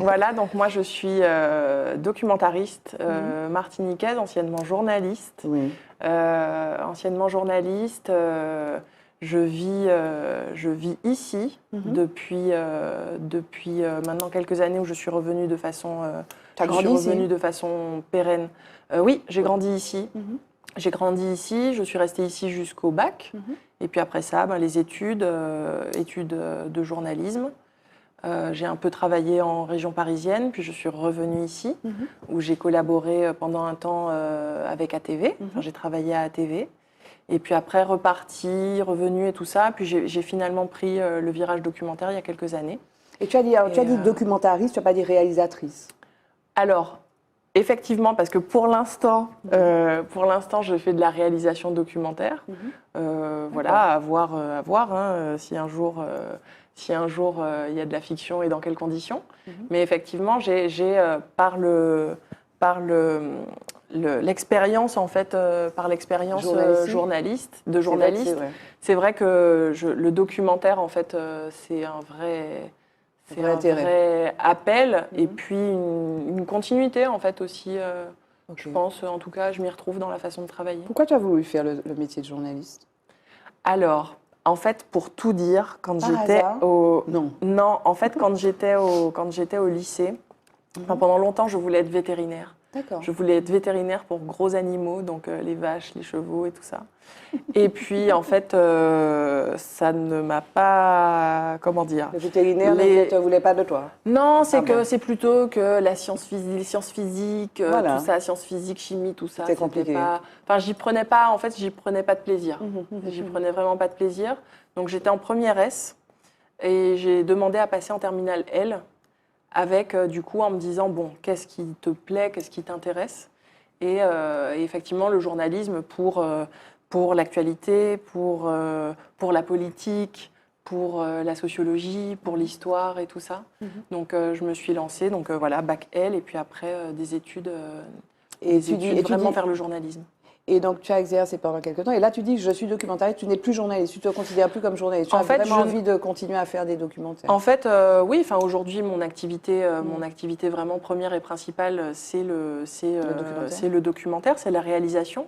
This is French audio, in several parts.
Voilà, donc moi je suis documentariste martiniquaise, anciennement journaliste. Oui. Anciennement journaliste, je vis ici depuis maintenant quelques années où je suis revenue de façon, de façon pérenne. Oui, j'ai grandi ici. J'ai grandi ici, je suis restée ici jusqu'au bac. Et puis après ça, les études de journalisme. J'ai un peu travaillé en région parisienne, puis je suis revenue ici, où j'ai collaboré pendant un temps avec ATV. Enfin, j'ai travaillé à ATV. Et puis après, revenue et tout ça. Puis j'ai finalement pris le virage documentaire il y a quelques années. Et tu as dit documentariste, tu n'as pas dit réalisatrice. Alors, effectivement, parce que pour l'instant, je fais de la réalisation documentaire. Voilà, à voir hein, si un jour il y a de la fiction et dans quelles conditions. Mais effectivement, j'ai l'expérience en fait, par l'expérience journaliste, c'est vrai que le documentaire en fait, c'est un vrai appel et puis une continuité en fait aussi. Je pense, en tout cas, je m'y retrouve dans la façon de travailler. Pourquoi tu as voulu faire le métier de journaliste? Alors, en fait, pour tout dire, quand j'étais en fait, quand j'étais au lycée, pendant longtemps, je voulais être vétérinaire. D'accord. Je voulais être vétérinaire pour gros animaux, donc les vaches, les chevaux et tout ça. Et puis, en fait, ça ne m'a pas... Comment dire? Le vétérinaire ne voulait pas de toi? Non, c'est plutôt que les sciences physiques, voilà. tout ça, sciences physiques, chimie, tout ça. C'est compliqué. Enfin, j'y prenais pas de plaisir. J'y prenais vraiment pas de plaisir. Donc, j'étais en première S et j'ai demandé à passer en terminale L avec, du coup, en me disant, bon, qu'est-ce qui te plaît, qu'est-ce qui t'intéresse? Et effectivement, le journalisme pour l'actualité, pour la politique, pour la sociologie, pour l'histoire et tout ça. Donc, je me suis lancée, donc voilà, bac L, et puis après, des études, vraiment vers le journalisme. Et donc, tu as exercé pendant quelques temps. Et là, tu dis, je suis documentariste, tu n'es plus journaliste, tu ne te considères plus comme journaliste. Tu as vraiment envie de continuer à faire des documentaires. En fait, oui. Enfin, aujourd'hui, mon activité vraiment première et principale, c'est le documentaire, c'est la réalisation.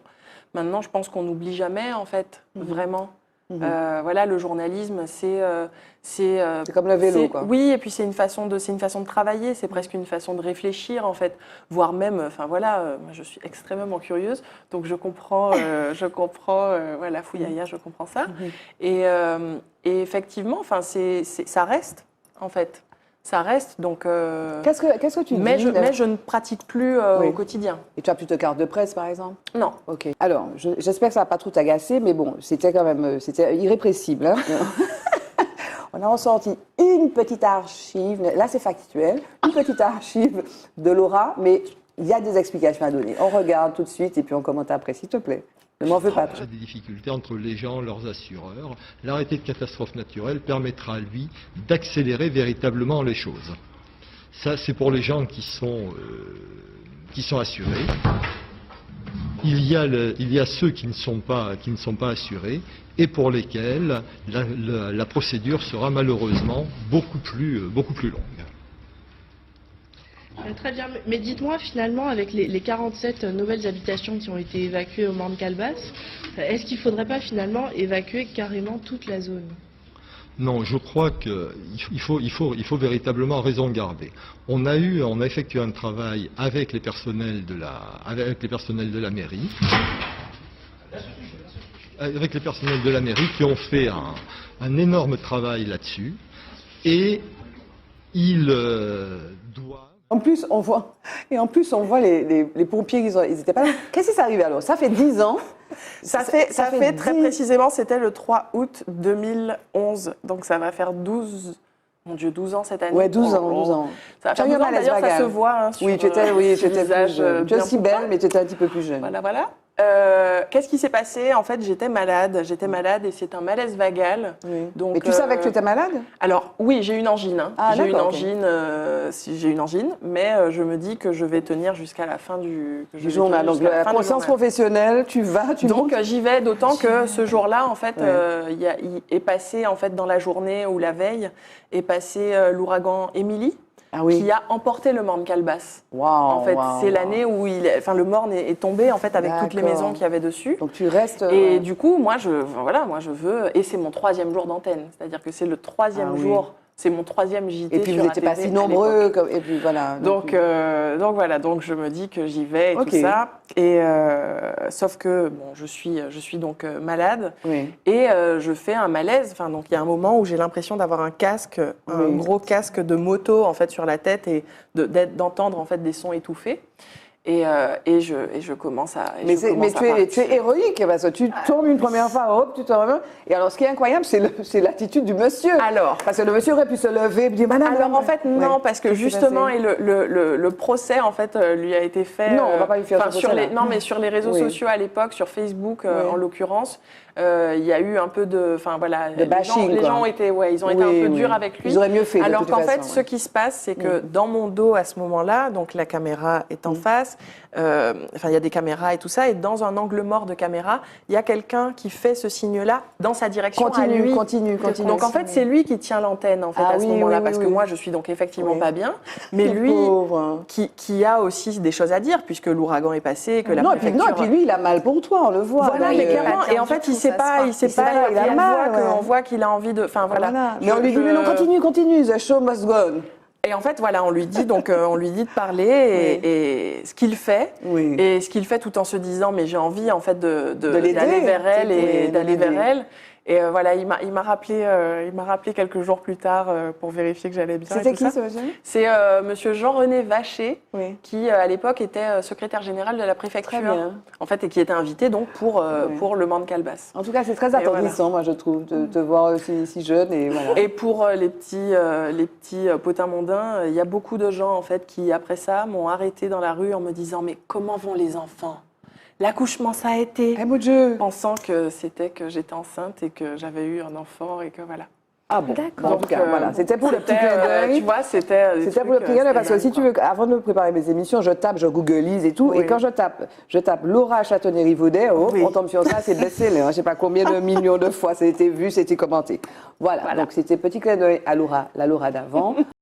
Maintenant, je pense qu'on n'oublie jamais, en fait, vraiment. Voilà, le journalisme, c'est comme le vélo, quoi. Oui, et puis c'est une façon de travailler, c'est presque une façon de réfléchir, en fait, voire même, enfin voilà, moi je suis extrêmement curieuse, donc je comprends, voilà, fouillaya, je comprends ça, et effectivement, enfin ça reste, en fait. Ça reste, donc... Qu'est-ce que tu dis? Mais je ne pratique plus au quotidien. Et tu as plus de carte de presse, par exemple? Non. Ok. Alors, j'espère que ça ne va pas trop t'agacer, mais bon, c'était quand même irrépressible. Hein. On a ressorti une petite archive, là c'est factuel, une petite archive de Laura, mais il y a des explications à donner. On regarde tout de suite et puis on commente après, s'il te plaît. Ne m'en veux pas. Il y a des difficultés entre les gens, leurs assureurs. L'arrêté de catastrophe naturelle permettra, lui, d'accélérer véritablement les choses. Ça, c'est pour les gens qui sont assurés. Il y a ceux qui ne sont pas assurés et pour lesquels la procédure sera malheureusement beaucoup plus longue. Très bien, mais dites-moi finalement, avec les 47 nouvelles habitations qui ont été évacuées au Morne-Calebasse, est-ce qu'il ne faudrait pas finalement évacuer carrément toute la zone? Non, je crois qu'il faut véritablement raison garder. On a effectué un travail avec les personnels de la mairie. Avec les personnels de la mairie qui ont fait un énorme travail là-dessus. Et ils doivent... En plus, on voit les pompiers, ils n'étaient pas là. Qu'est-ce qui s'est arrivé alors? Ça fait 10 ans. Ça fait très précisément, c'était le 3 août 2011. Donc ça va faire 12 ans cette année. Ouais, 12 ans. Ça va faire 12 ans, d'ailleurs, ça se voit hein, sur tu étais visage. Tu es aussi belle, mais tu étais un petit peu plus jeune. Voilà. Qu'est-ce qui s'est passé? En fait, j'étais malade et c'est un malaise vagal. Oui. Donc, mais tu savais que tu étais malade? Alors, oui, j'ai une angine. Hein. Ah, j'ai une angine, mais je me dis que je vais tenir jusqu'à la fin du journal. Donc, la conscience professionnelle, Donc, j'y vais, d'autant que ce jour-là, en fait, il est passé, en fait, dans la journée ou la veille, est passé l'ouragan Émilie. qui a emporté le morne calebasse. Wow, En fait, c'est wow. l'année où le morne est tombé en fait avec toutes les D'accord. maisons qu'il y avait dessus. Donc tu restes. Et du coup, moi je veux, et c'est mon 3e jour d'antenne, c'est-à-dire que c'est le 3e Ah oui. jour, c'est mon 3e JT. Et puis sur vous n'étiez pas ATV si à nombreux. l'époque. Et puis voilà. Donc voilà, donc je me dis que j'y vais et Ok. tout ça. Et sauf que bon, je suis donc malade Oui. et je fais un malaise. Enfin donc il y a un moment où j'ai l'impression d'avoir un casque, un Oui. gros casque de moto en fait sur la tête et d'entendre en fait des sons étouffés. Et je commence à. Mais tu es héroïque parce que tu tombes une première fois, hop, tu te remets. Et alors, ce qui est incroyable, c'est l'attitude du monsieur. Alors. Parce que le monsieur aurait pu se lever et dire madame. Alors en fait non, Ouais. parce que Qu'est-ce qui s'est justement passé et le procès en fait lui a été fait. Non, on va pas lui faire enfin, ce sur procès, les là. non mais sur les réseaux Oui. sociaux à l'époque, sur Facebook Oui. en l'occurrence, il y a eu un peu de, enfin voilà, De bashing, les quoi. gens ont été ils ont été Oui, un peu oui. durs avec lui. Ils auraient mieux fait. de Alors toute qu'en façon, fait, ce ouais. qui se passe, c'est que dans mon dos à ce moment-là, donc la caméra est en face, enfin il y a des caméras et tout ça, et dans un angle mort de caméra, il y a quelqu'un qui fait ce signe-là dans sa direction à lui. Continue. Donc en fait, c'est lui qui tient l'antenne en fait Ah à ce oui, moment-là, oui, parce oui, que oui. moi je suis donc effectivement Oui. pas bien, mais Le lui pauvre. qui a aussi des choses à dire puisque l'ouragan est passé, que la Non, et puis, préfecture. non, et puis lui, il a mal pour toi, on le voit. Voilà, là, mais il- clairement, et en fait, il sait pas, il a mal, ouais. qu'il a envie de, enfin voilà. Mais on lui dit, mais non, continue, the show must go on. Et en fait, voilà, on lui dit donc, on lui dit de parler et ce qu'il fait, Oui. et ce qu'il fait tout en se disant, mais j'ai envie en fait l'aider, d'aller vers elle oui, et de d'aller vers l'aider. elle. Et voilà, il m'a rappelé quelques jours plus tard pour vérifier que j'allais bien. et C'était tout qui ça. ce monsieur? C'est Monsieur Jean-René Vacher, Oui. qui à l'époque était secrétaire général de la préfecture, Très bien. en fait, et qui était invité donc pour le morne calebasse. En tout cas, c'est très Et attendrissant, moi, je trouve, de te voir si jeune. Et voilà. Et pour les petits potins mondains, il y a beaucoup de gens en fait qui après ça m'ont arrêté dans la rue en me disant mais comment vont les enfants? L'accouchement ça a été, Eh mon Dieu! pensant que c'était que j'étais enceinte et que j'avais eu un enfant et que voilà. Ah bon, D'accord. en tout cas, voilà, c'était pour le petit clin d'œil. Tu vois, c'était. des C'était pour le trucs, petit clin d'œil parce que c'était si tu veux, avant de préparer mes émissions, je tape, je googleise et tout. Oui. Et quand je tape Laura Châtenay-Rivaudet, Oui. on tombe sur ça, c'est best-seller. Je ne sais pas combien de millions de fois ça a été vu, c'était commenté. Voilà, donc c'était petit clin d'œil à Laura, la Laura d'avant.